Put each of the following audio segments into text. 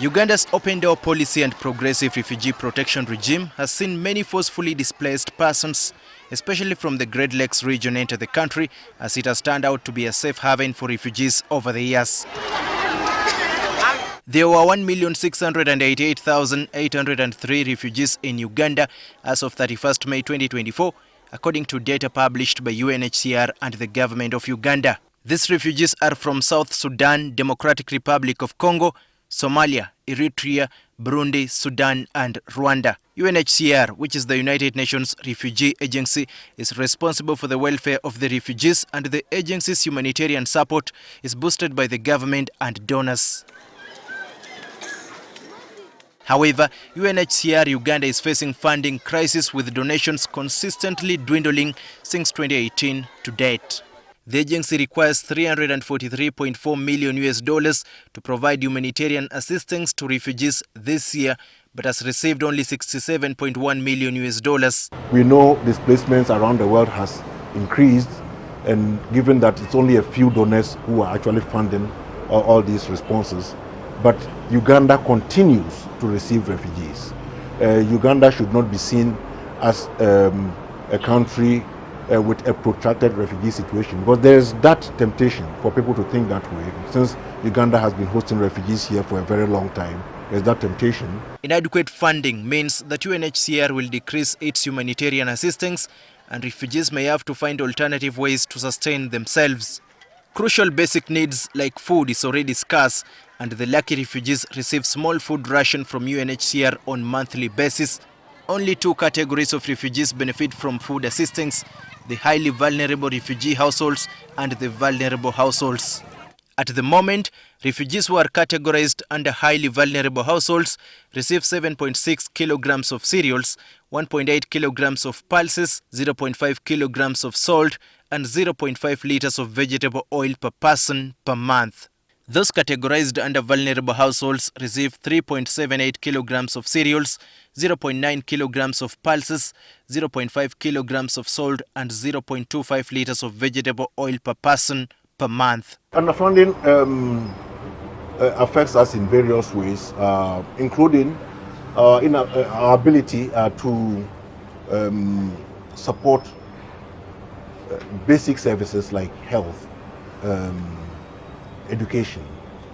Uganda's open-door policy and progressive refugee protection regime has seen many forcefully displaced persons, especially from the Great Lakes region, enter the country, as it has turned out to be a safe haven for refugees over the years. There were 1,688,803 refugees in Uganda as of 31st May 2024, according to data published by UNHCR and the government of Uganda. These refugees are from South Sudan, Democratic Republic of Congo, Somalia, Eritrea, Burundi, Sudan and Rwanda. UNHCR, which is the United Nations Refugee Agency, is responsible for the welfare of the refugees, and the agency's humanitarian support is boosted by the government and donors. However, UNHCR Uganda is facing funding crisis, with donations consistently dwindling since 2018 to date. The agency requires $343.4 million to provide humanitarian assistance to refugees this year, but has received only $67.1 million. We know displacements around the world has increased, and given that it's only a few donors who are actually funding all these responses, but Uganda continues to receive refugees. Uganda should not be seen as a country with a protracted refugee situation, because there's that temptation for people to think that way. Since Uganda has been hosting refugees here for a very long time, there's that temptation. Inadequate funding means that UNHCR will decrease its humanitarian assistance, and refugees may have to find alternative ways to sustain themselves. Crucial basic needs like food is already scarce, and the lucky refugees receive small food ration from UNHCR on monthly basis. Only two categories of refugees benefit from food assistance: the highly vulnerable refugee households and the vulnerable households. At the moment, refugees who are categorized under highly vulnerable households receive 7.6 kilograms of cereals, 1.8 kilograms of pulses, 0.5 kilograms of salt, and 0.5 liters of vegetable oil per person per month. Those categorized under vulnerable households receive 3.78 kilograms of cereals, 0.9 kilograms of pulses, 0.5 kilograms of salt, and 0.25 liters of vegetable oil per person per month. Underfunding affects us in various ways, including in our ability to support basic services like health, education,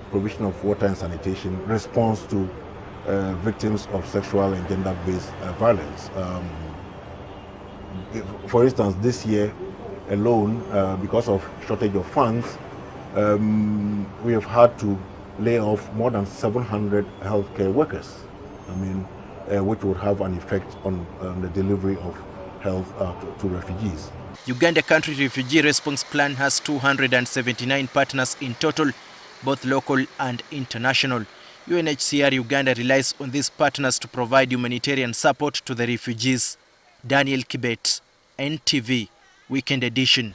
provision of water and sanitation, response to victims of sexual and gender-based violence. For instance, this year alone, because of shortage of funds, we have had to lay off more than 700 healthcare workers, which would have an effect on the delivery of health to refugees. Uganda Country Refugee Response Plan has 279 partners in total, both local and international. UNHCR Uganda relies on these partners to provide humanitarian support to the refugees. Daniel Kibet, NTV, Weekend Edition.